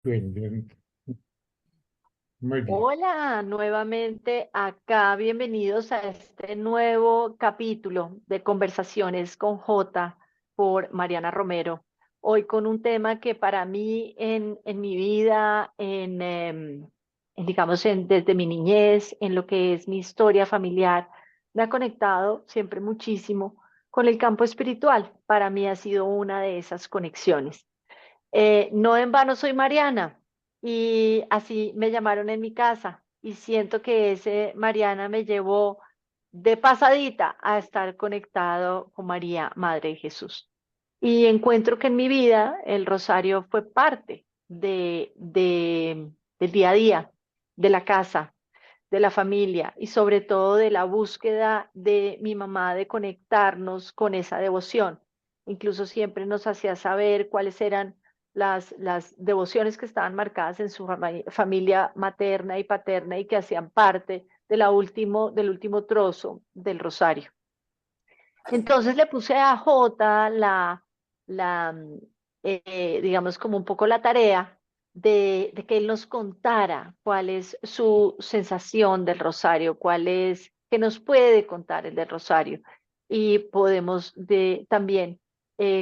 Bien, bien, muy bien. Hola, nuevamente acá. Bienvenidos a este nuevo capítulo de Conversaciones con J por Mariana Romero. Hoy con un tema que para mí en mi vida, digamos, desde mi niñez, en lo que es mi historia familiar, me ha conectado siempre muchísimo con el campo espiritual. Para mí ha sido una de esas conexiones. No en vano soy Mariana y así me llamaron en mi casa y siento que ese Mariana me llevó de pasadita a estar conectado con María, Madre de Jesús. Y encuentro que en mi vida el rosario fue parte del día a día, de la casa, de la familia y sobre todo de la búsqueda de mi mamá de conectarnos con esa devoción. Incluso siempre nos hacía saber cuáles eran las devociones que estaban marcadas en su familia materna y paterna y que hacían parte del último trozo del rosario. Entonces le puse a Jota la, digamos, como un poco la tarea de que él nos contara cuál es su sensación del rosario, qué nos puede contar el del rosario. Y podemos también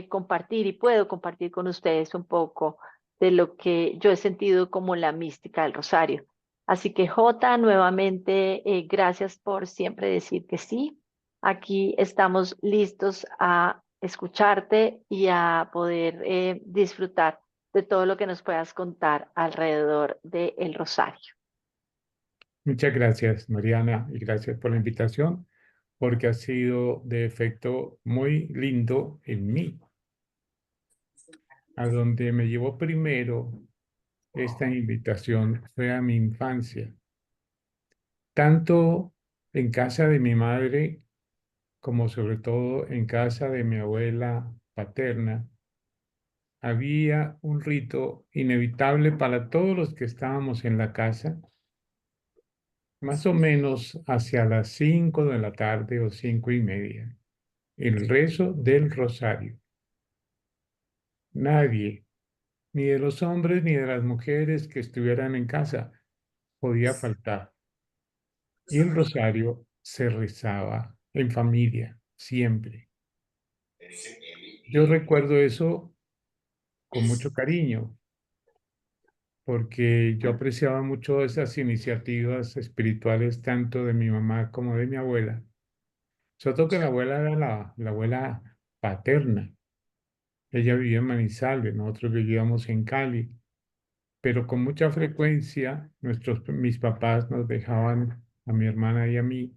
compartir y puedo compartir con ustedes un poco de lo que yo he sentido como la mística del rosario. Así que Jota, nuevamente, gracias por siempre decir que sí. Aquí estamos listos a escucharte y a poder disfrutar de todo lo que nos puedas contar alrededor del rosario. Muchas gracias, Mariana, y gracias por la invitación, porque ha sido de efecto muy lindo en mí. A donde me llevó primero esta invitación fue a mi infancia, tanto en casa de mi madre como sobre todo en casa de mi abuela paterna. Había un rito inevitable para todos los que estábamos en la casa, más o menos hacia las 5 de la tarde o 5:30, el rezo del rosario. Nadie, ni de los hombres ni de las mujeres que estuvieran en casa, podía faltar. Y el rosario se rezaba en familia, siempre. Yo recuerdo eso con mucho cariño, porque yo apreciaba mucho esas iniciativas espirituales tanto de mi mamá como de mi abuela. Sobre todo que la abuela era la abuela paterna. Ella vivía en Manizales, nosotros vivíamos en Cali, pero con mucha frecuencia mis papás nos dejaban a mi hermana y a mí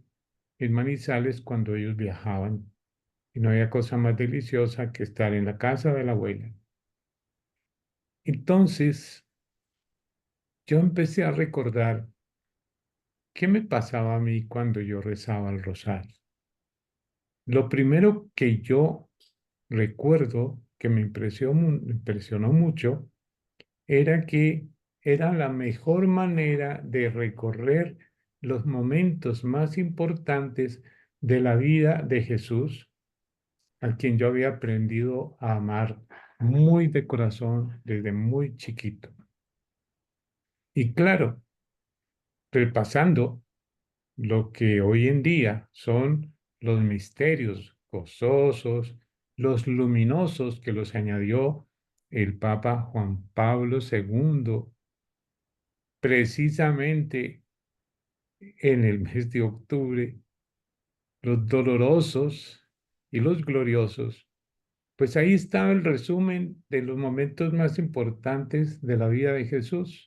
en Manizales cuando ellos viajaban. Y no había cosa más deliciosa que estar en la casa de la abuela. Entonces, yo empecé a recordar qué me pasaba a mí cuando yo rezaba el rosario. Lo primero que yo recuerdo que me impresionó mucho era que era la mejor manera de recorrer los momentos más importantes de la vida de Jesús, a quien yo había aprendido a amar muy de corazón desde muy chiquito. Y claro, repasando lo que hoy en día son los misterios gozosos, los luminosos que los añadió el Papa Juan Pablo II, precisamente en el mes de octubre, los dolorosos y los gloriosos. Pues ahí está el resumen de los momentos más importantes de la vida de Jesús.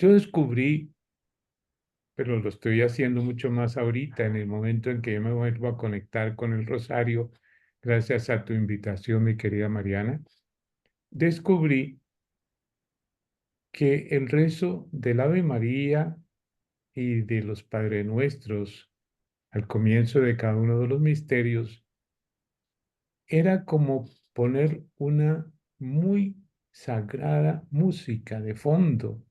Yo descubrí, pero lo estoy haciendo mucho más ahorita, en el momento en que yo me vuelvo a conectar con el rosario, gracias a tu invitación, mi querida Mariana, descubrí que el rezo del Ave María y de los Padre Nuestros al comienzo de cada uno de los misterios era como poner una muy sagrada música de fondo,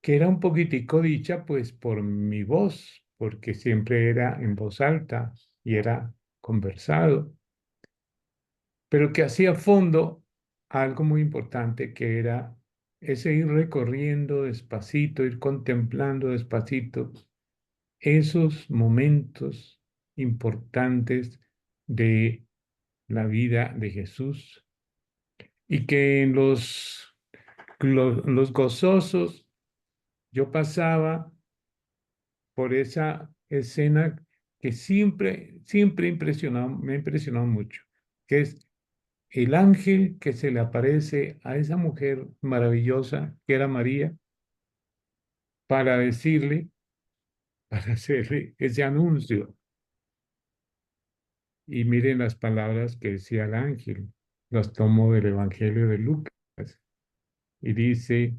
que era un poquitico dicha pues por mi voz, porque siempre era en voz alta y era conversado. pero que hacía fondo a algo muy importante que era ese ir recorriendo despacito, ir contemplando despacito esos momentos importantes de la vida de Jesús y que en los gozosos yo pasaba por esa escena que siempre me ha impresionado mucho, que es el ángel que se le aparece a esa mujer maravillosa que era María para decirle, para hacerle ese anuncio. Y miren las palabras que decía el ángel, las tomo del Evangelio de Lucas. Y dice,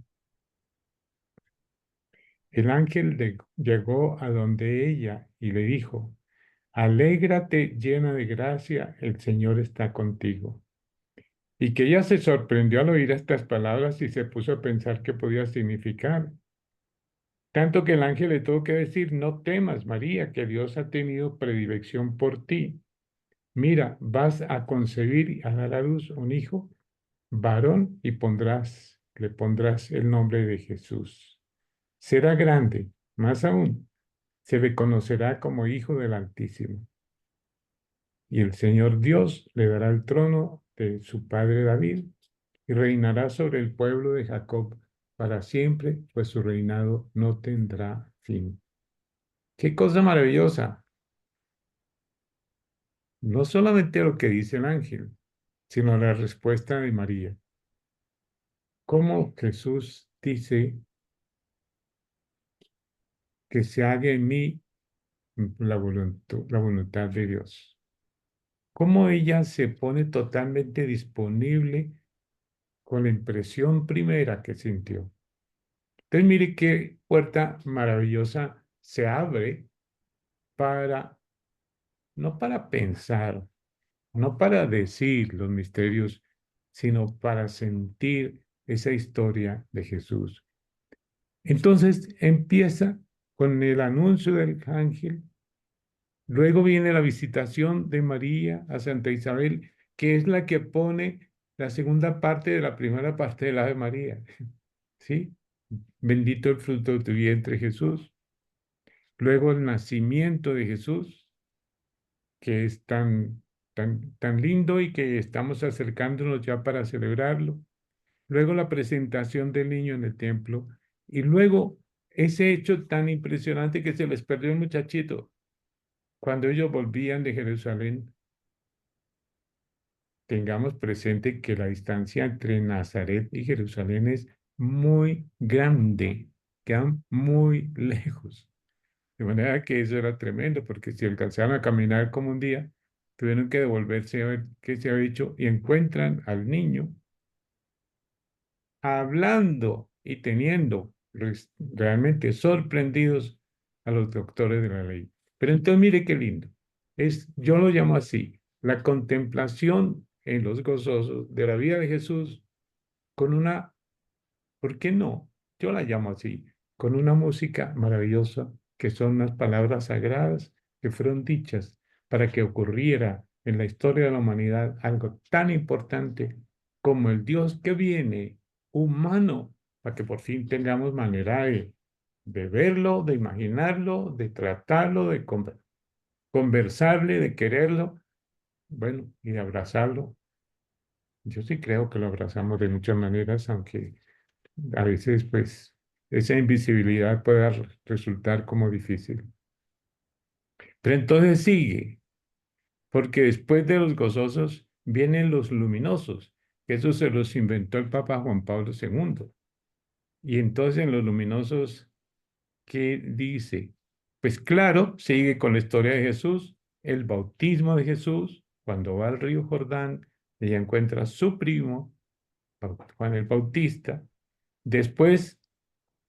el ángel llegó a donde ella y le dijo, alégrate llena de gracia, el Señor está contigo. Y que ella se sorprendió al oír estas palabras y se puso a pensar qué podía significar. Tanto que el ángel le tuvo que decir, no temas, María, que Dios ha tenido predilección por ti. Mira, vas a concebir y a dar a luz un hijo varón y le pondrás el nombre de Jesús. Será grande, más aún, se le conocerá como Hijo del Altísimo. Y el Señor Dios le dará el trono de su padre David y reinará sobre el pueblo de Jacob para siempre, pues su reinado no tendrá fin. Qué cosa maravillosa. No solamente lo que dice el ángel, sino la respuesta de María. ¿Cómo Jesús dice que se haga en mí la voluntad de Dios? ¿Cómo ella se pone totalmente disponible con la impresión primera que sintió? Entonces, mire qué puerta maravillosa se abre para, no para pensar, no para decir los misterios, sino para sentir esa historia de Jesús. Entonces empieza con el anuncio del ángel, luego viene la visitación de María a Santa Isabel, que es la que pone la segunda parte de la primera parte del Ave María, ¿sí? Bendito el fruto de tu vientre, Jesús. Luego el nacimiento de Jesús, que es tan lindo y que estamos acercándonos ya para celebrarlo. Luego la presentación del niño en el templo y luego ese hecho tan impresionante que se les perdió el muchachito. Cuando ellos volvían de Jerusalén, tengamos presente que la distancia entre Nazaret y Jerusalén es muy grande, quedan muy lejos. De manera que eso era tremendo, porque si alcanzaron a caminar como un día, tuvieron que devolverse a ver qué se había hecho y encuentran al niño hablando y teniendo realmente sorprendidos a los doctores de la ley. Pero entonces mire qué lindo. Yo lo llamo así, la contemplación en los gozosos de la vida de Jesús con una, ¿por qué no? Yo la llamo así, con una música maravillosa, que son las palabras sagradas que fueron dichas para que ocurriera en la historia de la humanidad algo tan importante como el Dios que viene humano, para que por fin tengamos manera de verlo, de imaginarlo, de tratarlo, de conversarle, de quererlo, bueno, y de abrazarlo. Yo sí creo que lo abrazamos de muchas maneras, aunque a veces, pues, esa invisibilidad puede resultar como difícil. Pero entonces sigue, porque después de los gozosos vienen los luminosos, que eso se los inventó el Papa Juan Pablo II. Y entonces en los luminosos, ¿qué dice? Pues claro, sigue con la historia de Jesús, el bautismo de Jesús, cuando va al río Jordán, ella encuentra a su primo, Juan el Bautista. Después,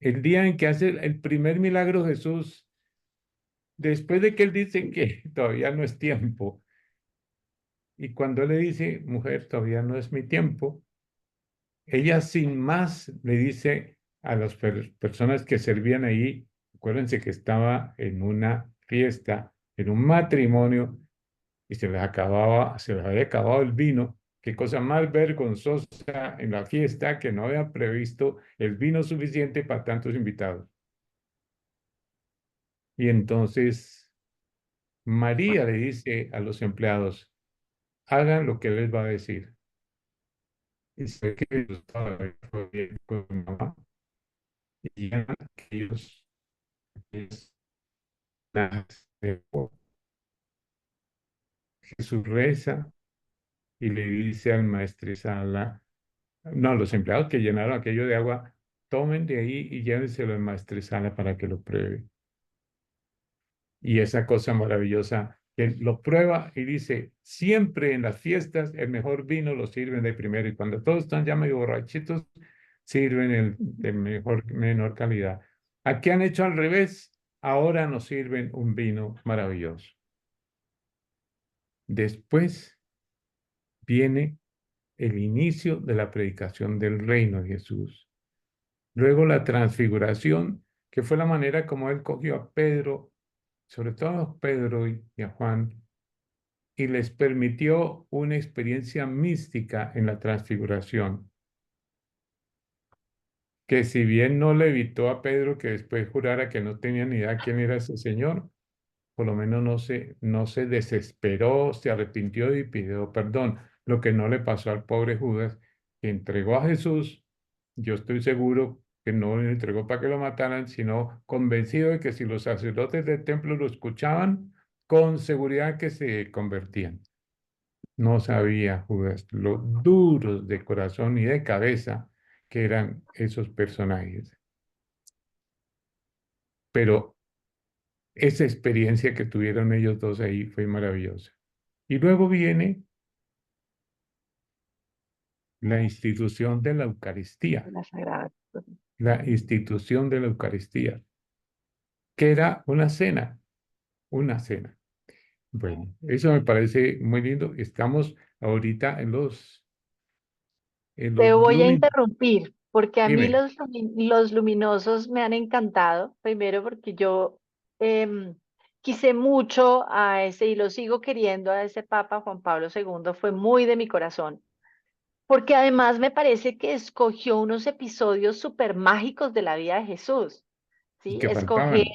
el día en que hace el primer milagro Jesús, después de que él dice que todavía no es tiempo, y cuando él le dice, mujer, todavía no es mi tiempo, ella sin más le dice a las personas que servían ahí, acuérdense que estaba en una fiesta, en un matrimonio, y se les había acabado el vino, Qué cosa más vergonzosa en la fiesta que no había previsto el vino suficiente para tantos invitados. Y entonces María le dice a los empleados, hagan lo que él les va a decir. Y se ve que ellos estaban con mi mamá y eran aquellos de Jesús reza y le dice al maestresala, no, los empleados que llenaron aquello de agua, tomen de ahí y llévenselo al maestresala para que lo pruebe. Y esa cosa maravillosa, que lo prueba y dice, siempre en las fiestas el mejor vino lo sirven de primero y cuando todos están ya medio borrachitos, sirven el de menor calidad. Aquí han hecho al revés, ahora nos sirven un vino maravilloso. Después viene el inicio de la predicación del reino de Jesús. Luego la transfiguración, que fue la manera como él cogió a Pedro, sobre todo a Pedro y a Juan, y les permitió una experiencia mística en la transfiguración, que si bien no le evitó a Pedro que después jurara que no tenía ni idea quién era ese señor, por lo menos no se desesperó, se arrepintió y pidió perdón. Lo que no le pasó al pobre Judas, que entregó a Jesús, yo estoy seguro que no lo entregó para que lo mataran, sino convencido de que si los sacerdotes del templo lo escuchaban, con seguridad que se convertían. No sabía Judas lo duros de corazón y de cabeza que eran esos personajes. Pero esa experiencia que tuvieron ellos dos ahí fue maravillosa. Y luego viene la institución de la de Eucaristía, la Sagrada. la institución de la Eucaristía, que era una cena, una cena. Bueno, eso me parece muy lindo. Estamos ahorita en Te los voy a lunes. interrumpir porque a mí Dime, los luminosos me han encantado. Primero porque yo em, quise mucho a ese y lo sigo queriendo a ese Papa Juan Pablo II. Fue muy de mi corazón. Porque además me parece que escogió unos episodios súper mágicos de la vida de Jesús. y ¿Sí? que Escoger faltaban.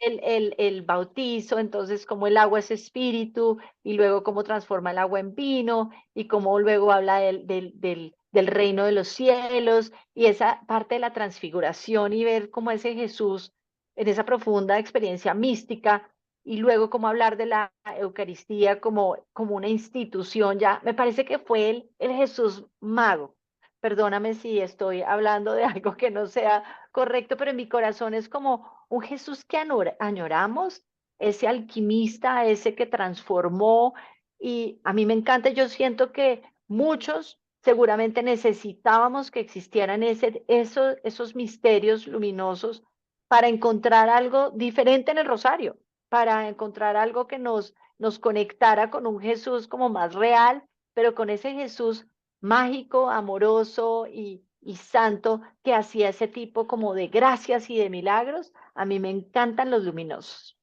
el bautizo, entonces cómo el agua es espíritu y luego cómo transforma el agua en vino y cómo luego habla del reino de los cielos y esa parte de la transfiguración y ver cómo ese Jesús en esa profunda experiencia mística y luego cómo hablar de la Eucaristía como una institución ya, me parece que fue el Jesús mago. Perdóname si estoy hablando de algo que no sea correcto, pero en mi corazón es como un Jesús que añoramos, ese alquimista, ese que transformó, y a mí me encanta, yo siento que muchos seguramente necesitábamos que existieran esos misterios luminosos para encontrar algo diferente en el rosario, para encontrar algo que nos conectara con un Jesús como más real, pero con ese Jesús mágico, amoroso y santo que hacía ese tipo como de gracias y de milagros. A mí me encantan los luminosos.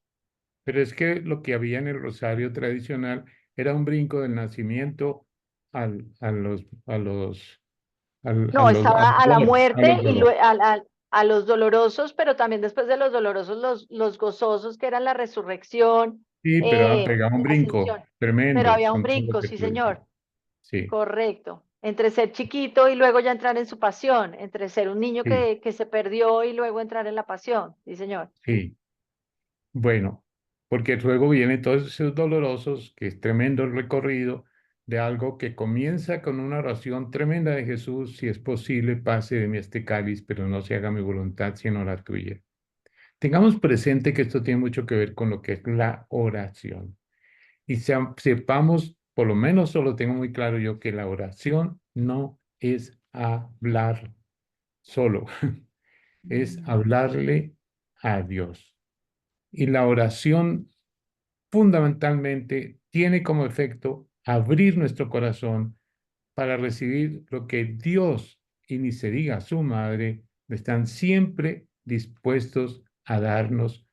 Pero es que lo que había en el rosario tradicional era un brinco del nacimiento al, a los, a los, No, estaba a la a los muerte y dolores. a los dolorosos, pero también después de los dolorosos, los gozosos, que eran la resurrección, Sí, pero pegaba un la brinco ascensión. Pero tremendo había un con todo lo brinco, que sí, tú dices. señor. Sí, Correcto. Entre ser chiquito y luego ya entrar en su pasión, entre ser un niño sí, que se perdió y luego entrar en la pasión, sí, señor. sí. Bueno, porque luego vienen todos esos dolorosos, que es tremendo el recorrido de algo que comienza con una oración tremenda de Jesús, si es posible, pase de mí este cáliz, pero no se haga mi voluntad, sino la tuya. Tengamos presente que esto tiene mucho que ver con lo que es la oración. Y sepamos, por lo menos solo tengo muy claro yo, que la oración no es hablar solo, es Mm. hablarle a Dios. Y la oración fundamentalmente tiene como efecto abrir nuestro corazón para recibir lo que Dios, y ni se diga su madre, están siempre dispuestos a darnos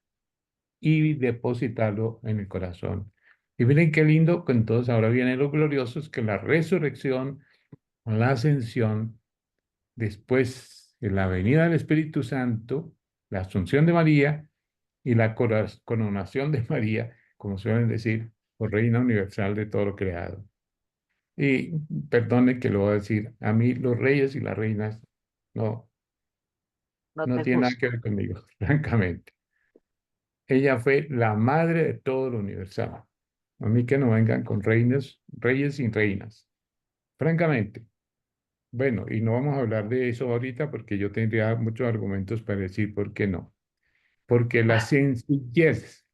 y depositarlo en el corazón. Y miren qué lindo, que entonces ahora viene lo glorioso, es que la resurrección, la ascensión, después de la venida del Espíritu Santo, la asunción de María y la coronación de María, como suelen decir, por Reina Universal de todo lo creado. Y perdone que lo voy a decir, a mí los reyes y las reinas no, No no te tienen nada gusta. que ver conmigo, francamente. Ella fue la madre de todo lo universal. A mí que no vengan con reinas, reyes y reinas. Francamente. Bueno, y no vamos a hablar de eso ahorita porque yo tendría muchos argumentos para decir por qué no. Porque la sencillez,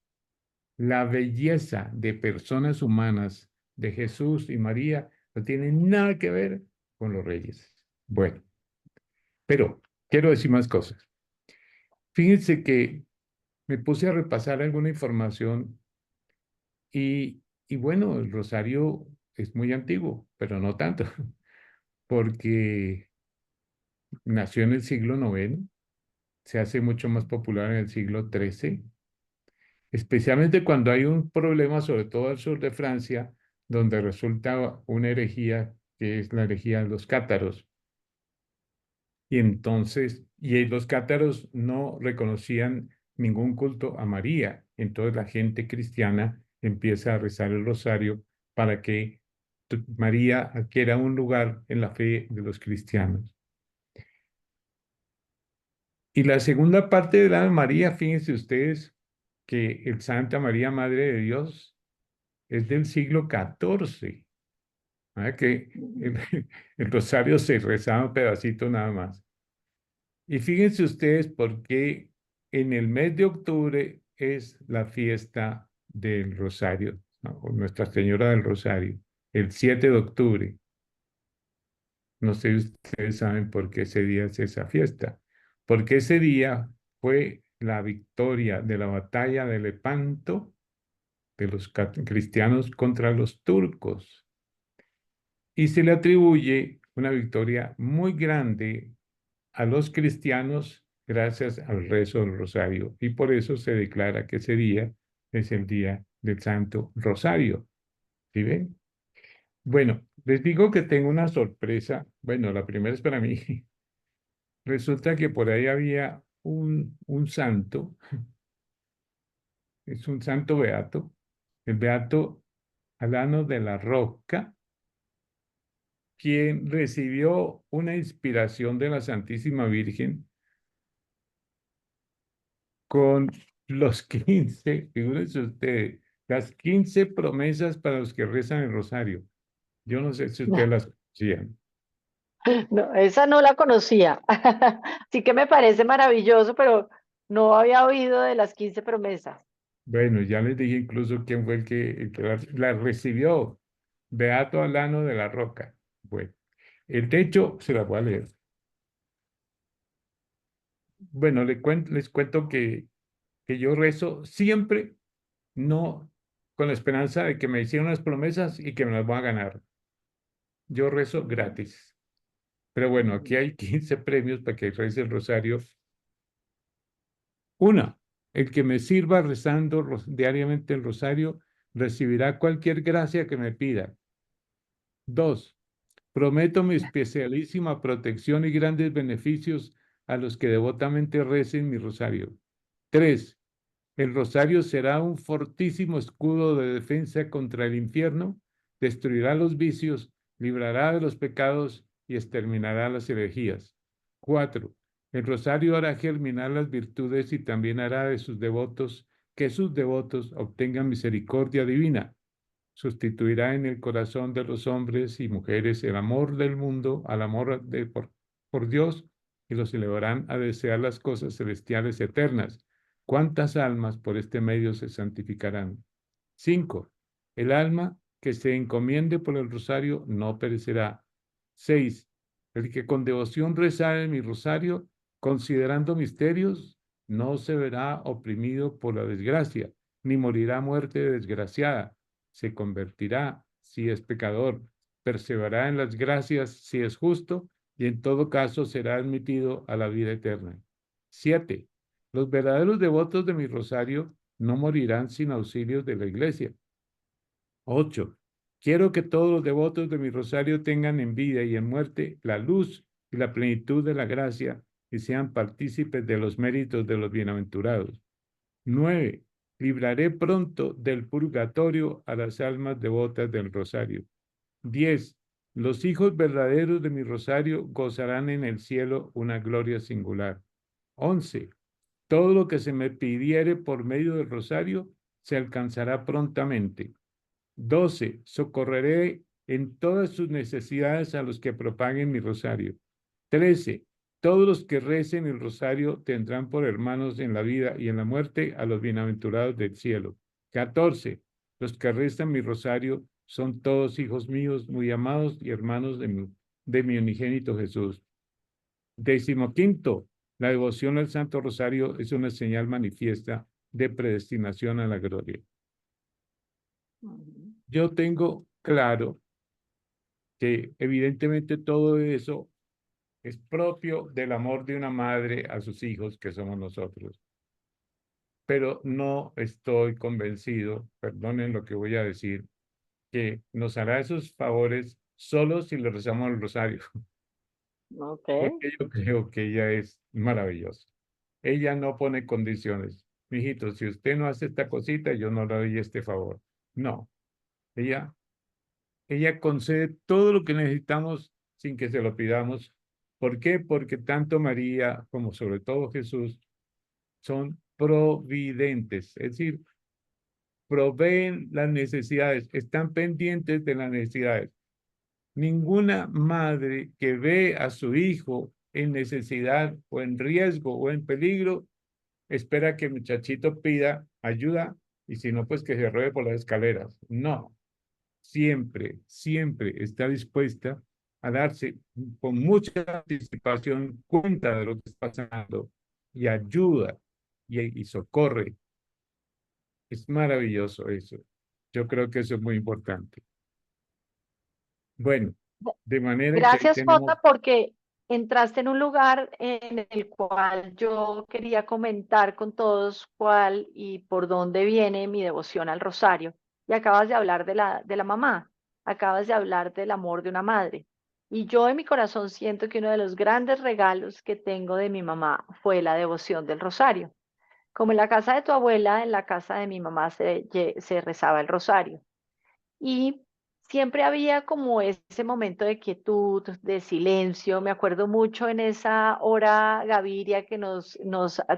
la belleza de personas humanas de Jesús y María no tiene nada que ver con los reyes. Bueno, pero quiero decir más cosas. Fíjense que me puse a repasar alguna información y bueno, el rosario es muy antiguo, pero no tanto, porque nació en el siglo IX, se hace mucho más popular en el siglo XIII, especialmente cuando hay un problema, sobre todo al sur de Francia, donde resulta una herejía, que es la herejía de los cátaros. Y entonces, los cátaros no reconocían ningún culto a María. Entonces la gente cristiana empieza a rezar el rosario para que María adquiera un lugar en la fe de los cristianos. Y la segunda parte de la Ave María, fíjense ustedes que el Santa María, Madre de Dios, es del siglo XIV. ¿Ah? Que el, el rosario se rezaba un pedacito nada más. Y fíjense ustedes por qué en el mes de octubre es la fiesta del Rosario, ¿no? O Nuestra Señora del Rosario, el 7 de octubre. No sé si ustedes saben por qué ese día es esa fiesta. Porque ese día fue la victoria de la batalla de Lepanto de los cristianos contra los turcos. Y se le atribuye una victoria muy grande a los cristianos gracias al rezo del rosario. Y por eso se declara que ese día es el día del Santo Rosario. ¿Sí ven? Bueno, les digo que tengo una sorpresa. Bueno, la primera es para mí. Resulta que por ahí había un santo, es un santo beato, el beato Alano de la Roca, quien recibió una inspiración de la Santísima Virgen con los 15, figúrense ustedes, las 15 promesas para los que rezan el rosario. Yo no sé si ustedes No, las conocían. no, esa no la conocía. Sí que me parece maravilloso, pero no había oído de las 15 promesas. Bueno, ya les dije incluso quién fue el que la recibió. Beato Alano de la Roca. Bueno, el techo se la voy a leer. Bueno, les cuento que yo rezo siempre, no con la esperanza de que me hicieran unas promesas y que me las voy a ganar. Yo rezo gratis. Pero bueno, aquí hay 15 premios para que rece el rosario. Una, el que me sirva rezando diariamente el rosario recibirá cualquier gracia que me pida. Dos, prometo mi especialísima protección y grandes beneficios a los que devotamente recen mi rosario. Tres, el rosario será un fortísimo escudo de defensa contra el infierno, destruirá los vicios, librará de los pecados y exterminará las herejías. Cuatro, el rosario hará germinar las virtudes y también hará de sus devotos que sus devotos obtengan misericordia divina. Sustituirá en el corazón de los hombres y mujeres el amor del mundo al amor por Dios y los elevarán a desear las cosas celestiales eternas. ¿Cuántas almas por este medio se santificarán? 5. El alma que se encomiende por el rosario no perecerá. 6. El que con devoción rezare mi rosario, considerando misterios, no se verá oprimido por la desgracia, ni morirá muerte desgraciada. Se convertirá si es pecador, perseverará en las gracias si es justo, y en todo caso será admitido a la vida eterna. 7. Los verdaderos devotos de mi rosario no morirán sin auxilios de la iglesia. 8. Quiero que todos los devotos de mi rosario tengan en vida y en muerte la luz y la plenitud de la gracia y sean partícipes de los méritos de los bienaventurados. 9. Libraré pronto del purgatorio a las almas devotas del rosario. 10. Los hijos verdaderos de mi rosario gozarán en el cielo una gloria singular. 11. Todo lo que se me pidiere por medio del rosario se alcanzará prontamente. 12. Socorreré en todas sus necesidades a los que propaguen mi rosario. 13. Todos los que recen el rosario tendrán por hermanos en la vida y en la muerte a los bienaventurados del cielo. 14. Los que rezan mi rosario son todos hijos míos, muy amados y hermanos de mi unigénito Jesús. 15. La devoción al Santo Rosario es una señal manifiesta de predestinación a la gloria. Ujú. Yo tengo claro que evidentemente todo eso es propio del amor de una madre a sus hijos, que somos nosotros, pero no estoy convencido, perdonen lo que voy a decir, que nos hará esos favores solo si le rezamos el rosario, Ok. porque yo creo que ella es maravillosa. Ella no pone condiciones. Mijito, si usted no hace esta cosita, yo no le doy este favor. No, ella Ella concede todo lo que necesitamos sin que se lo pidamos. ¿Por qué? Porque tanto María como sobre todo Jesús son providentes, es decir, proveen las necesidades, están pendientes de las necesidades. Ninguna madre que ve a su hijo en necesidad o en riesgo o en peligro espera que el muchachito pida ayuda y si no, pues que se ruede por las escaleras. No, siempre, siempre está dispuesta a darse con mucha anticipación cuenta de lo que está pasando y ayuda y socorre. Es maravilloso eso. Yo creo que eso es muy importante. Bueno, de manera que ahí Gracias, tenemos, Jota, porque entraste en un lugar en el cual yo quería comentar con todos cuál y por dónde viene mi devoción al rosario. Y acabas de hablar de la mamá, acabas de hablar del amor de una madre. Y yo en mi corazón siento que uno de los grandes regalos que tengo de mi mamá fue la devoción del rosario. Como en la casa de tu abuela, en la casa de mi mamá se rezaba el rosario. Y siempre había como ese momento de quietud, de silencio. Me acuerdo mucho en esa hora Gaviria que nos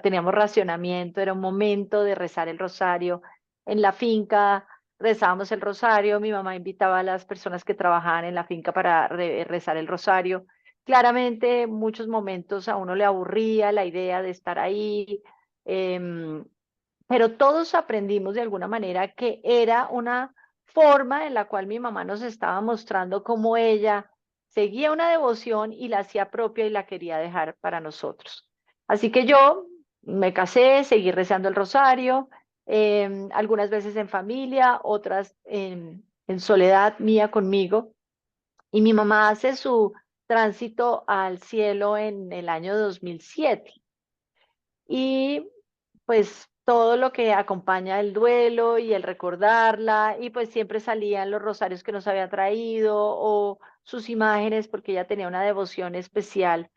teníamos racionamiento, era un momento de rezar el rosario. En la finca rezábamos el rosario, mi mamá invitaba a las personas que trabajaban en la finca para rezar el rosario. Claramente, muchos momentos a uno le aburría la idea de estar ahí, em, pero todos aprendimos de alguna manera que era una forma en la cual mi mamá nos estaba mostrando cómo ella seguía una devoción y la hacía propia y la quería dejar para nosotros. Así que yo me casé, seguí rezando el rosario, algunas veces en familia, otras en soledad mía conmigo, y mi mamá hace su tránsito al cielo en el año 2007 y pues todo lo que acompaña el duelo y el recordarla, y pues siempre salían los rosarios que nos había traído o sus imágenes, porque ella tenía una devoción especial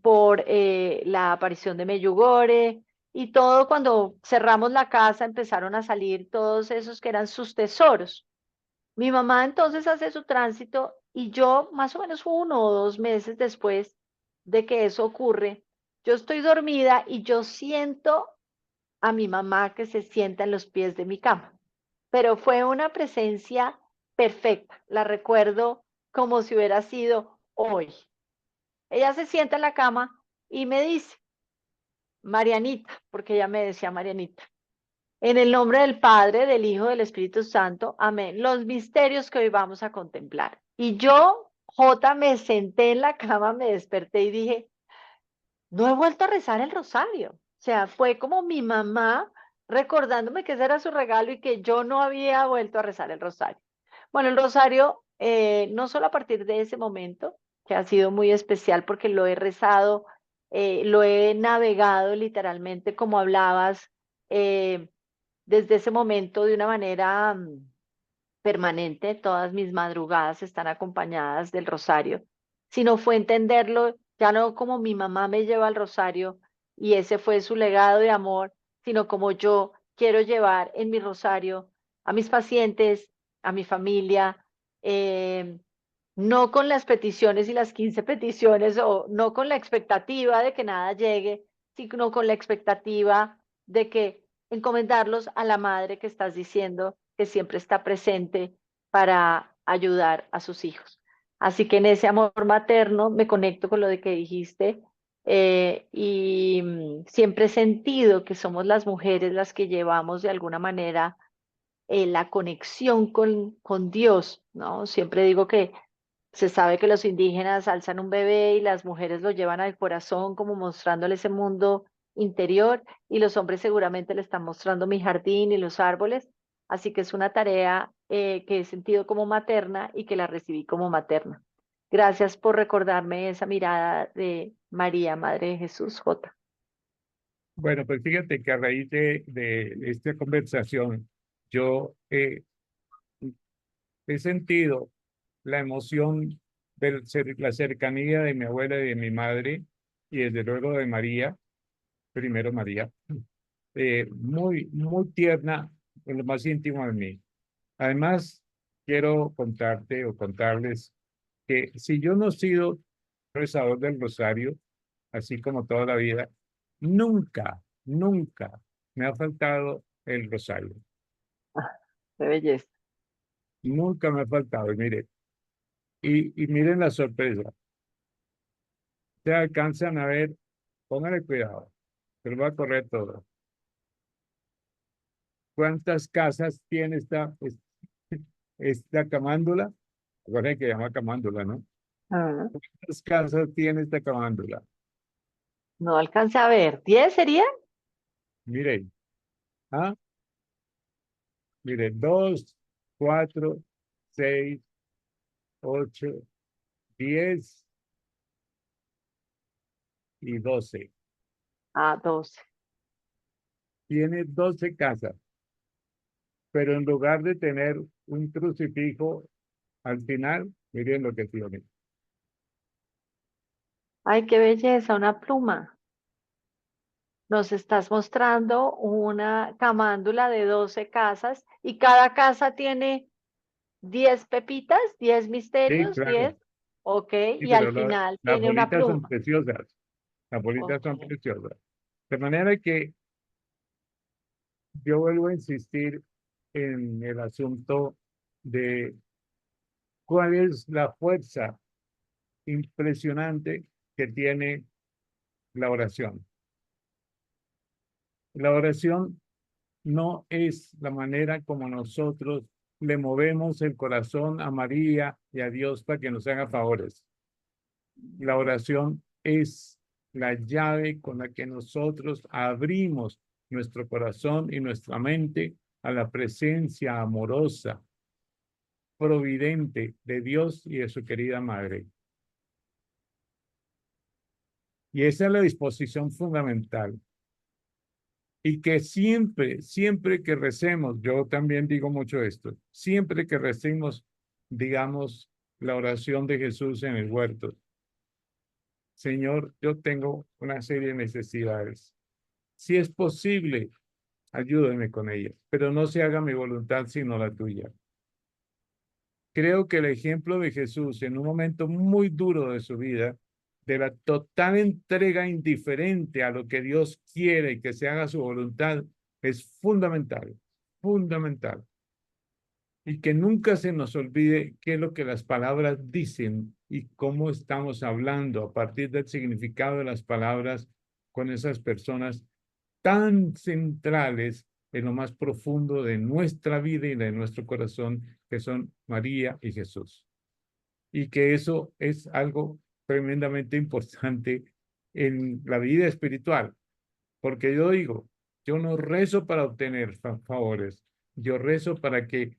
por la aparición de Meyugore, y todo cuando cerramos la casa empezaron a salir todos esos que eran sus tesoros. Mi mamá entonces hace su tránsito y yo más o menos 1 o 2 meses después de que eso ocurre, yo estoy dormida y yo siento a mi mamá que se sienta en los pies de mi cama, pero fue una presencia perfecta, la recuerdo como si hubiera sido hoy. Ella se sienta en la cama y me dice, Marianita, porque ella me decía Marianita, en el nombre del Padre, del Hijo, del Espíritu Santo, amén. Los misterios que hoy vamos a contemplar. Y yo, Jota, me senté en la cama, me desperté y dije, no he vuelto a rezar el rosario. O sea, fue como mi mamá recordándome que ese era su regalo y que yo no había vuelto a rezar el rosario. Bueno, el rosario, no solo a partir de ese momento, que ha sido muy especial porque lo he rezado, lo he navegado literalmente como hablabas, desde ese momento de una manera permanente, todas mis madrugadas están acompañadas del rosario, sino fue entenderlo ya no como mi mamá me lleva al rosario y ese fue su legado de amor, sino como yo quiero llevar en mi rosario a mis pacientes, a mi familia, eh, no con las peticiones y las 15 peticiones o no con la expectativa de que nada llegue, sino con la expectativa de que encomendarlos a la madre que estás diciendo que siempre está presente para ayudar a sus hijos. Así que en ese amor materno me conecto con lo de que dijiste y siempre he sentido que somos las mujeres las que llevamos de alguna manera la conexión con Dios, ¿no? Siempre digo que se sabe que los indígenas alzan un bebé y las mujeres lo llevan al corazón como mostrándole ese mundo interior y los hombres seguramente le están mostrando mi jardín y los árboles. Así que es una tarea que he sentido como materna y que la recibí como materna. Gracias por recordarme esa mirada de María, Madre de Jesús, J. Bueno, pues fíjate que a raíz de esta conversación, yo he sentido la emoción de la cercanía de mi abuela y de mi madre, y desde luego de María, primero María, muy, muy tierna en lo más íntimo de mí. Además, quiero contarte o contarles que si yo no he sido rezador del rosario, así como toda la vida, nunca, nunca me ha faltado el rosario. Qué belleza. Nunca me ha faltado. Y mire, y miren la sorpresa. Se alcanzan a ver, póngale cuidado, que lo va a correr todo. ¿Cuántas casas tiene esta camándula? Recuerden que se llama camándula, ¿no? Ah, ¿Cuántas casas tiene esta camándula? no alcanza a ver. ¿10 sería? Miren, ¿ah? Mire, 2, 4, 6, 8, 10 y 12. Ah, 12. Tiene 12 casas, pero en lugar de tener un crucifijo al final, miren lo que tiene. Ay, qué belleza, una pluma. Nos estás mostrando una camándula de 12 casas y cada casa tiene 10 pepitas, 10 Sí, misterios, claro. 10. Ok, Sí, y al pero final las tiene una bolitas son pluma. preciosas. Las bolitas Ok. son preciosas. De manera que yo vuelvo a insistir en el asunto de cuál es la fuerza impresionante que tiene la oración. La oración no es la manera como nosotros le movemos el corazón a María y a Dios para que nos haga favores. La oración es la llave con la que nosotros abrimos nuestro corazón y nuestra mente a la presencia amorosa, providente de Dios y de su querida Madre. Y esa es la disposición fundamental. Y que siempre, siempre que recemos, yo también digo mucho esto, siempre que recemos, digamos, la oración de Jesús en el huerto, Señor, yo tengo una serie de necesidades. Si es posible, ayúdame con ellas, pero no se haga mi voluntad sino la tuya. Creo que el ejemplo de Jesús en un momento muy duro de su vida, de la total entrega indiferente a lo que Dios quiere y que se haga su voluntad, es fundamental, fundamental. Y que nunca se nos olvide qué es lo que las palabras dicen y cómo estamos hablando a partir del significado de las palabras con esas personas tan centrales en lo más profundo de nuestra vida y de nuestro corazón, que son María y Jesús. Y que eso es algo tremendamente importante en la vida espiritual, porque yo digo, yo no rezo para obtener favores, yo rezo para que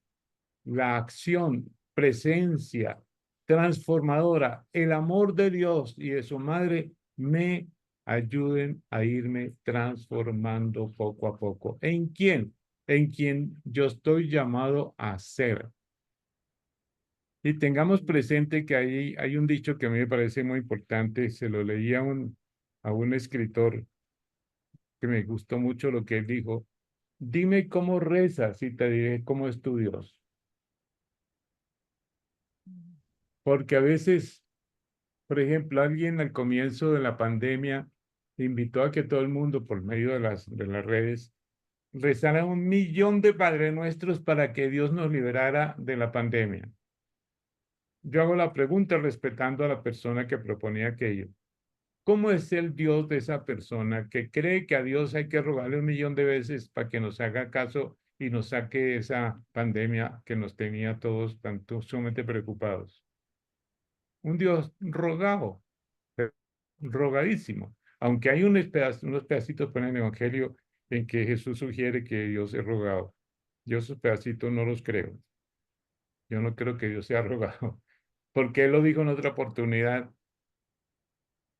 la acción, presencia transformadora, el amor de Dios y de su madre me ayuden a irme transformando poco a poco. ¿En quién? En quien yo estoy llamado a ser. Y tengamos presente que hay un dicho que a mí me parece muy importante, se lo leí a un escritor que me gustó mucho lo que él dijo. Dime cómo rezas y te diré cómo es tu Dios. Porque a veces, por ejemplo, alguien al comienzo de la pandemia invitó a que todo el mundo, por medio de de las redes, rezara 1 millón de Padre Nuestros para que Dios nos liberara de la pandemia. Yo hago la pregunta respetando a la persona que proponía aquello. ¿Cómo es el Dios de esa persona que cree que a Dios hay que rogarle 1 millón de veces para que nos haga caso y nos saque de esa pandemia que nos tenía todos tanto sumamente preocupados? Un Dios rogado, pero rogadísimo. Aunque hay unos pedacitos por el Evangelio en que Jesús sugiere que Dios es rogado. Yo esos pedacitos no los creo. Yo no creo que Dios sea rogado. Porque Él lo dijo en otra oportunidad.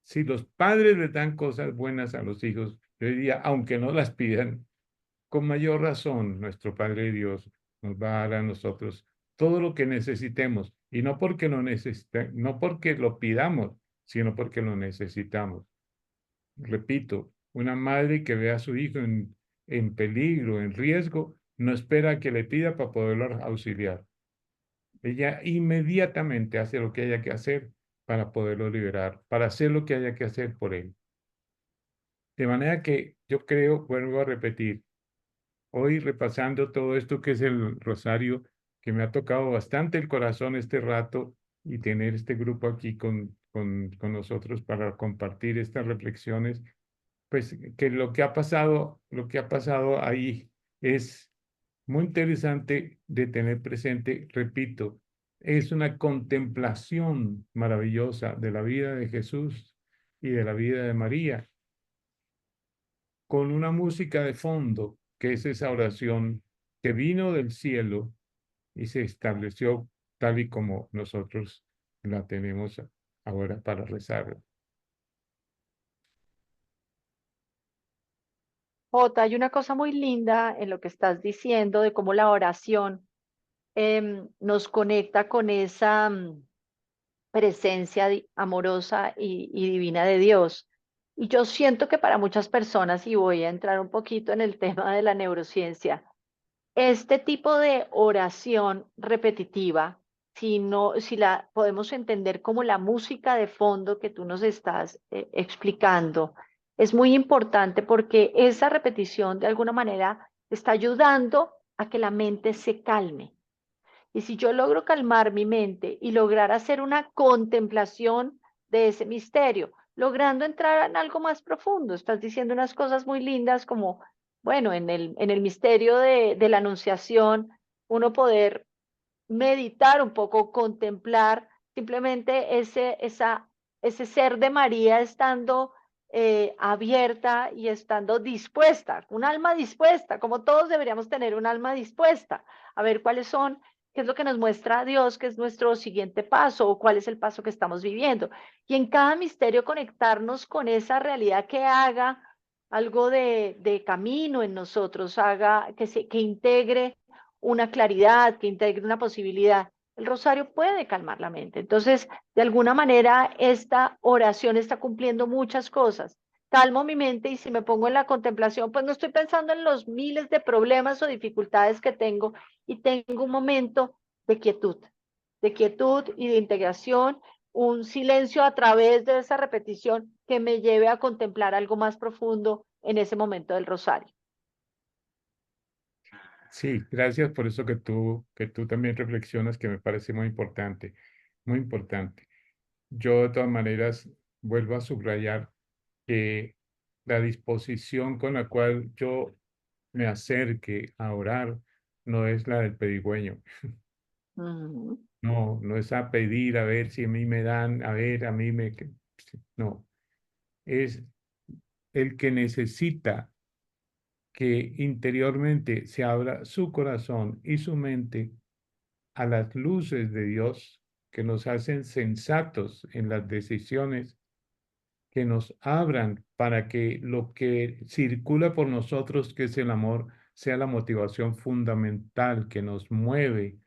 Si los padres le dan cosas buenas a los hijos, yo diría, aunque no las pidan, con mayor razón nuestro Padre Dios nos va a dar a nosotros todo lo que necesitemos. Y no porque no porque lo pidamos, sino porque lo necesitamos. Repito, una madre que ve a su hijo en peligro, en riesgo, no espera que le pida para poderlo auxiliar. Ella inmediatamente hace lo que haya que hacer para poderlo liberar, para hacer lo que haya que hacer por él. De manera que yo creo, vuelvo a repetir, hoy repasando todo esto que es el rosario, que me ha tocado bastante el corazón este rato y tener este grupo aquí con nosotros para compartir estas reflexiones, pues que lo que ha pasado ahí es muy interesante de tener presente, repito, es una contemplación maravillosa de la vida de Jesús y de la vida de María con una música de fondo, que es esa oración que vino del cielo y se estableció tal y como nosotros la tenemos ahora para rezar. Jota, hay una cosa muy linda en lo que estás diciendo de cómo la oración nos conecta con esa presencia amorosa y divina de Dios. Y yo siento que para muchas personas, y voy a entrar un poquito en el tema de la neurociencia, este tipo de oración repetitiva, si la podemos entender como la música de fondo que tú nos estás explicando, es muy importante porque esa repetición de alguna manera está ayudando a que la mente se calme. Y si yo logro calmar mi mente y lograr hacer una contemplación de ese misterio, logrando entrar en algo más profundo, estás diciendo unas cosas muy lindas como, bueno, en el misterio de la Anunciación, uno poder meditar un poco, contemplar simplemente ese ser de María estando abierta y estando dispuesta, un alma dispuesta, como todos deberíamos tener un alma dispuesta a ver cuáles son, qué es lo que nos muestra Dios, qué es nuestro siguiente paso o cuál es el paso que estamos viviendo. Y en cada misterio conectarnos con esa realidad que haga algo de camino en nosotros, haga que integre una claridad, que integre una posibilidad. El rosario puede calmar la mente. Entonces, de alguna manera, esta oración está cumpliendo muchas cosas. Calmo mi mente y si me pongo en la contemplación, pues no estoy pensando en los miles de problemas o dificultades que tengo y tengo un momento de quietud y de integración, un silencio a través de esa repetición que me lleve a contemplar algo más profundo en ese momento del rosario. Sí, gracias por eso que tú también reflexionas, que me parece muy importante, muy importante. Yo de todas maneras vuelvo a subrayar que la disposición con la cual yo me acerque a orar no es la del pedigüeño. Ujú. No, no es a pedir a ver si a mí me dan, a ver, a mí me... No, es el que necesita que interiormente se abra su corazón y su mente a las luces de Dios que nos hacen sensatos en las decisiones, que nos abran para que lo que circula por nosotros, que es el amor, sea la motivación fundamental que nos mueve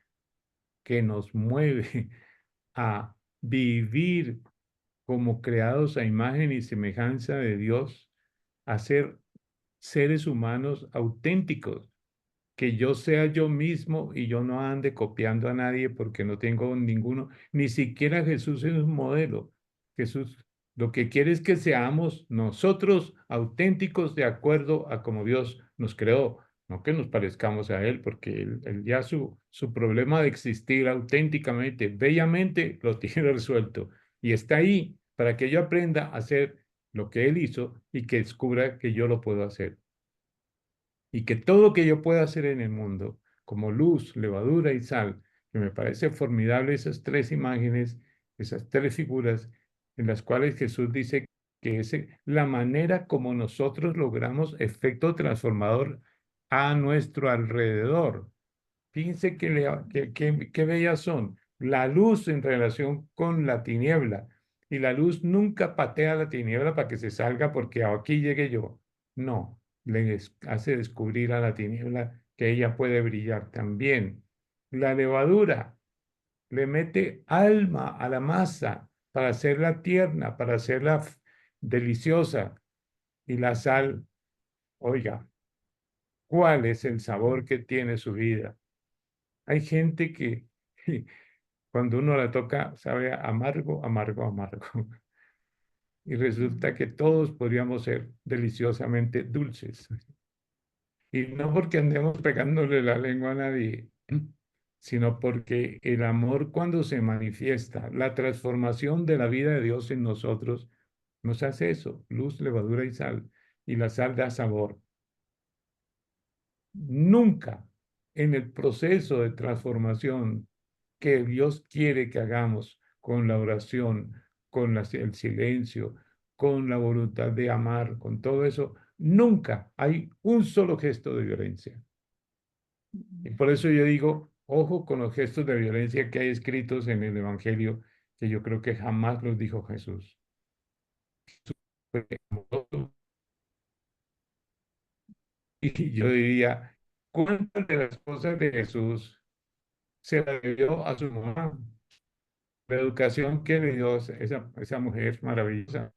que nos mueve a vivir como creados a imagen y semejanza de Dios, a ser seres humanos auténticos, que yo sea yo mismo y yo no ande copiando a nadie porque no tengo ninguno, ni siquiera Jesús es un modelo. Jesús lo que quiere es que seamos nosotros auténticos de acuerdo a como Dios nos creó, no que nos parezcamos a Él, porque él ya su problema de existir auténticamente, bellamente, lo tiene resuelto y está ahí para que yo aprenda a hacer lo que Él hizo y que descubra que yo lo puedo hacer y que todo lo que yo pueda hacer en el mundo, como luz, levadura y sal, que me parece formidable esas tres imágenes, esas tres figuras en las cuales Jesús dice que es la manera como nosotros logramos efecto transformador a nuestro alrededor. Fíjense qué bellas son. La luz en relación con la tiniebla. Y la luz nunca patea la tiniebla para que se salga porque aquí llegue yo. No, hace descubrir a la tiniebla que ella puede brillar también. La levadura le mete alma a la masa para hacerla tierna, para hacerla deliciosa. Y la sal, oiga, ¿cuál es el sabor que tiene su vida? Hay gente que cuando uno la toca sabe amargo, amargo, amargo. Y resulta que todos podríamos ser deliciosamente dulces. Y no porque andemos pegándole la lengua a nadie, sino porque el amor cuando se manifiesta, la transformación de la vida de Dios en nosotros, nos hace eso, luz, levadura y sal. Y la sal da sabor. Nunca en el proceso de transformación que Dios quiere que hagamos con la oración, con el silencio, con la voluntad de amar, con todo eso, nunca hay un solo gesto de violencia. Y por eso yo digo, ojo con los gestos de violencia que hay escritos en el Evangelio, que yo creo que jamás los dijo Jesús. Y yo diría, ¿cuántas de las cosas de Jesús se las debió a su mamá? La educación que le dio esa mujer maravillosa.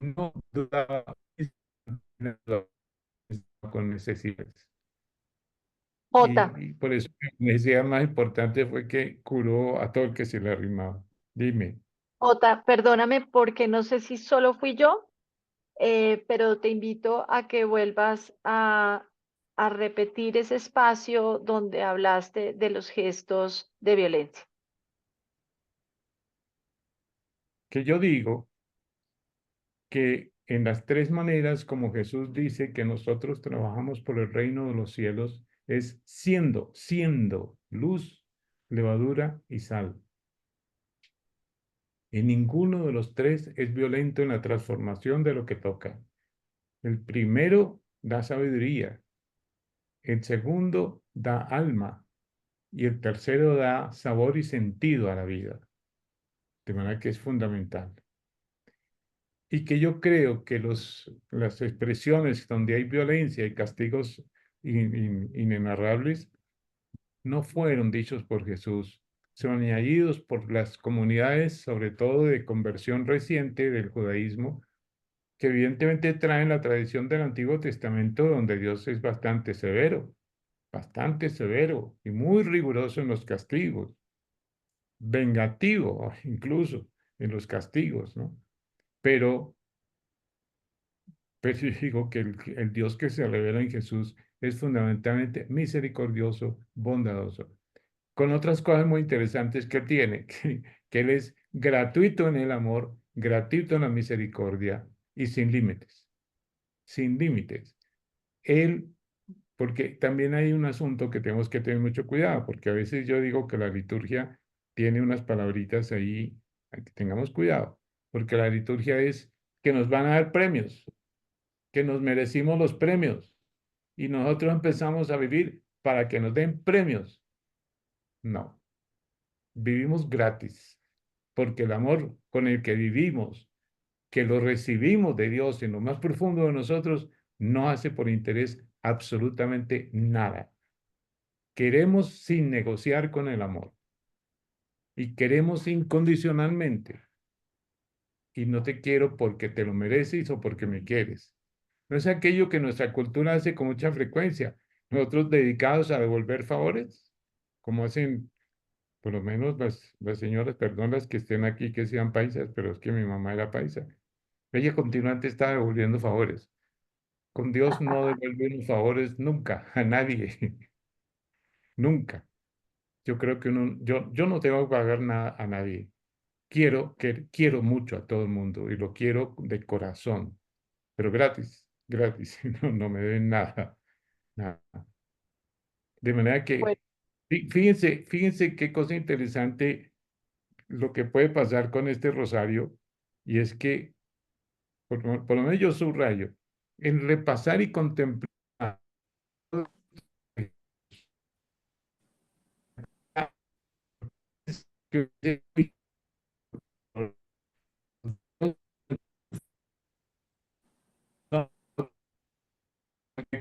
No dudaba con necesidades. Jota, Y por eso la necesidad más importante fue que curó a todo el que se le arrimaba. Dime, Jota, perdóname porque no sé si solo fui yo, pero te invito a que vuelvas a repetir ese espacio donde hablaste de los gestos de violencia. que yo digo que en las tres maneras como Jesús dice que nosotros trabajamos por el reino de los cielos es siendo luz, levadura y sal. Y ninguno de los tres es violento en la transformación de lo que toca. El primero da sabiduría, el segundo da alma y el tercero da sabor y sentido a la vida. De manera que es fundamental. Y que yo creo que las expresiones donde hay violencia y castigos inenarrables no fueron dichos por Jesús, son añadidos por las comunidades, sobre todo de conversión reciente del judaísmo, que evidentemente traen la tradición del Antiguo Testamento, donde Dios es bastante severo y muy riguroso en los castigos, vengativo incluso en los castigos, ¿no? Pero Pero yo digo que el Dios que se revela en Jesús es fundamentalmente misericordioso, bondadoso, con otras cosas muy interesantes que tiene, que Él es gratuito en el amor, gratuito en la misericordia y sin límites, sin límites. Él, porque también hay un asunto que tenemos que tener mucho cuidado, porque a veces yo digo que la liturgia tiene unas palabritas ahí, que tengamos cuidado, porque la liturgia es que nos van a dar premios, que nos merecimos los premios y nosotros empezamos a vivir para que nos den premios. No, vivimos gratis, porque el amor con el que vivimos que lo recibimos de Dios en lo más profundo de nosotros, no hace por interés absolutamente nada. Queremos sin negociar con el amor y queremos incondicionalmente. Y no te quiero porque te lo mereces o porque me quieres. No es aquello que nuestra cultura hace con mucha frecuencia. Nosotros dedicados a devolver favores, como hacen por lo menos las señoras, perdón, las que estén aquí que sean paisas, pero es que mi mamá era paisa. Ella continuamente está devolviendo favores. Con Dios no devuelve los favores nunca, a nadie, nunca. Yo creo que yo no tengo que pagar nada a nadie. Quiero mucho a todo el mundo y lo quiero de corazón, pero gratis, gratis, no me den nada, nada. De manera que, Bueno, fíjense qué cosa interesante lo que puede pasar con este rosario, y es que, por lo menos yo subrayo, en repasar y contemplar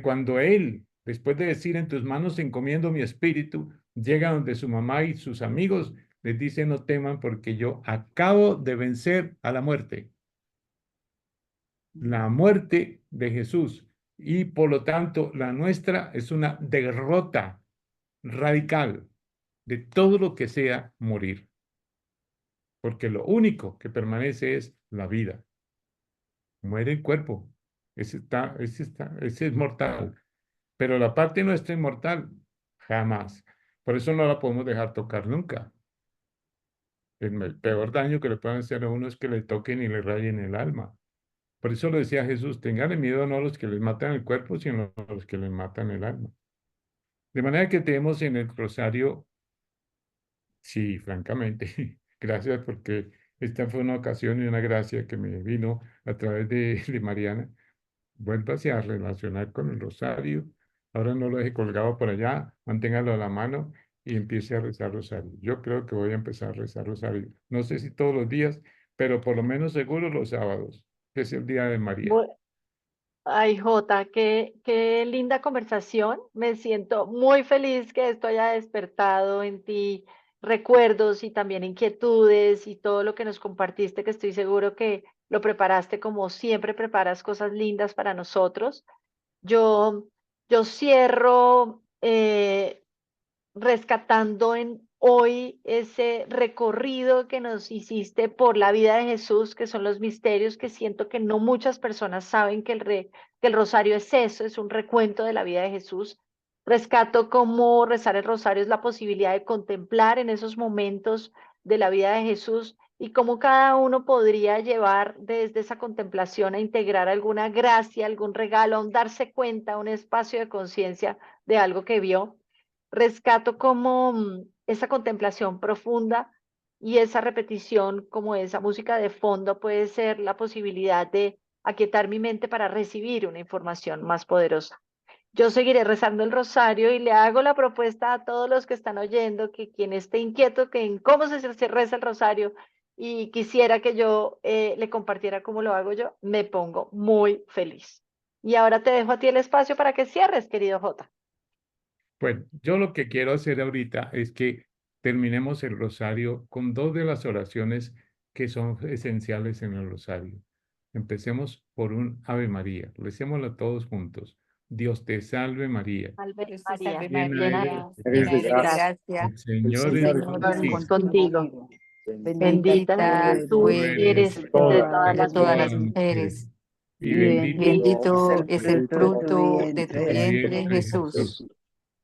cuando él, después de decir en tus manos encomiendo mi espíritu, llega donde su mamá y sus amigos, les dice no teman porque yo acabo de vencer a la muerte. La muerte de Jesús y por lo tanto la nuestra es una derrota radical de todo lo que sea morir, porque lo único que permanece es la vida. Muere el cuerpo, ese es mortal, pero la parte nuestra inmortal, jamás. Por eso no la podemos dejar tocar nunca. El peor daño que le pueden hacer a uno es que le toquen y le rayen el alma. Por eso lo decía Jesús, tengan miedo no a los que les matan el cuerpo, sino a los que les matan el alma. De manera que tenemos en el rosario, sí, francamente, gracias porque esta fue una ocasión y una gracia que me vino a través de Mariana. Vuélvase a relacionar con el rosario. Ahora no lo deje colgado por allá, manténgalo a la mano y empiece a rezar rosario. Yo creo que voy a empezar a rezar rosario. No sé si todos los días, pero por lo menos seguro los sábados, que es el día de María. bu- Ay, Jota, qué linda conversación. Me siento muy feliz que esto haya despertado en ti recuerdos y también inquietudes y todo lo que nos compartiste, que estoy seguro que lo preparaste como siempre preparas cosas lindas para nosotros. Yo, yo cierro rescatando en hoy ese recorrido que nos hiciste por la vida de Jesús, que son los misterios que siento que no muchas personas saben que el rosario es eso, es un recuento de la vida de Jesús. Rescato cómo rezar el rosario es la posibilidad de contemplar en esos momentos de la vida de Jesús y cómo cada uno podría llevar desde esa contemplación a integrar alguna gracia, algún regalo, a un darse cuenta, un espacio de conciencia de algo que vio. Rescato como esa contemplación profunda y esa repetición, como esa música de fondo, puede ser la posibilidad de aquietar mi mente para recibir una información más poderosa. Yo seguiré rezando el rosario y le hago la propuesta a todos los que están oyendo que quien esté inquieto que en cómo se reza el rosario y quisiera que yo le compartiera cómo lo hago yo, me pongo muy feliz. Y ahora te dejo a ti el espacio para que cierres, querido Jota. Bueno, yo lo que quiero hacer ahorita es que terminemos el rosario con dos de las oraciones que son esenciales en el rosario. Empecemos por un Ave María. Recémoslo todos juntos. Dios te salve María, Salve Dios te María, salve llena María, eres María, de llena llena gracia. eres de eres de gracia, gracia, El el Señor es Señor es Señor es es contigo. contigo. contigo. Bendita bendita Bendita eres tú Tú tú eres eres eres eres entre entre todas todas entre las las todas todas las las mujeres. mujeres, mujeres. mujeres, Y y Y bendito bendito bendito es bendito el es es el el fruto de fruto tu fruto de de tu vientre, tu tu vientre, Jesús. vientre, Jesús. Jesús. Jesús.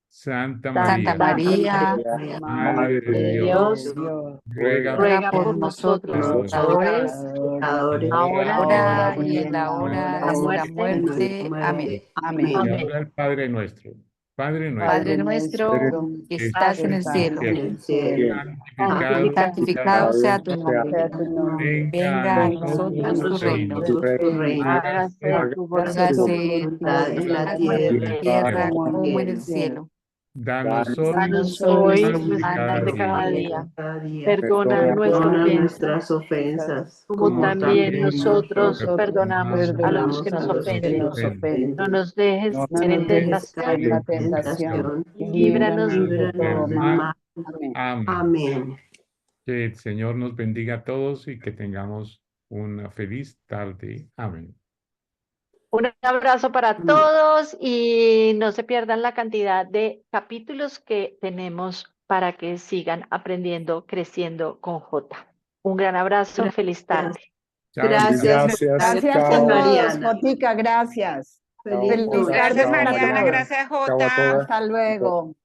Santa Santa María, Santa María, María, María, Madre Madre de Madre de de Madre de Dios, Dios, Dios, ruega ruega ruega ruega por por por nosotros nosotros los por pecadores, pecadores, pecadores, ahora y en la ahora ahora ahora y y hora en en la la y de hora en hora la de de nuestra muerte. nuestra nuestra muerte. muerte. Amén. muerte. Y Amén. Amén. ahora el Padre nuestro. Padre Padre nuestro, Padre nuestro nuestro, que que estás en Padre el estás cielo, en nuestro, el cielo, cielo, santificado sea santificado santificado sea tu nombre. sea tu nombre. venga a Venga a venga a nosotros nosotros tu tu nosotros reino. reino. Tu reino, hágase Hágase tu hágase voluntad tu Hágase tu voluntad en la voluntad como en en el tierra la cielo. tierra como en como en el el cielo. cielo. Danos hoy Danos el hoy pan de nuestro pan cada de día. cada de día. cada día. Perdona nuestra Perdona ofensa, nuestras ofensas, como como también también nosotros nosotros perdonamos a los perdonamos que a nos los que ofenden. nos No ofenden. nos dejes No caer en nos dejes tentación caer en en tentación, tentación y y líbranos de líbranos del todo del mal. mal. mal. Amén. Amén. Que el Señor nos bendiga a todos y que tengamos una feliz tarde. Amén. Un abrazo para todos y no se pierdan la cantidad de capítulos que tenemos para que sigan aprendiendo, creciendo con J. Un gran abrazo, feliz Gracias. tarde. Chao. Gracias. Gracias Gracias, a todos, Mariana. Jotica, gracias. Feliz Feliz noche. tarde Gracias, para Mariana. todos. Gracias, Jota. Hasta luego.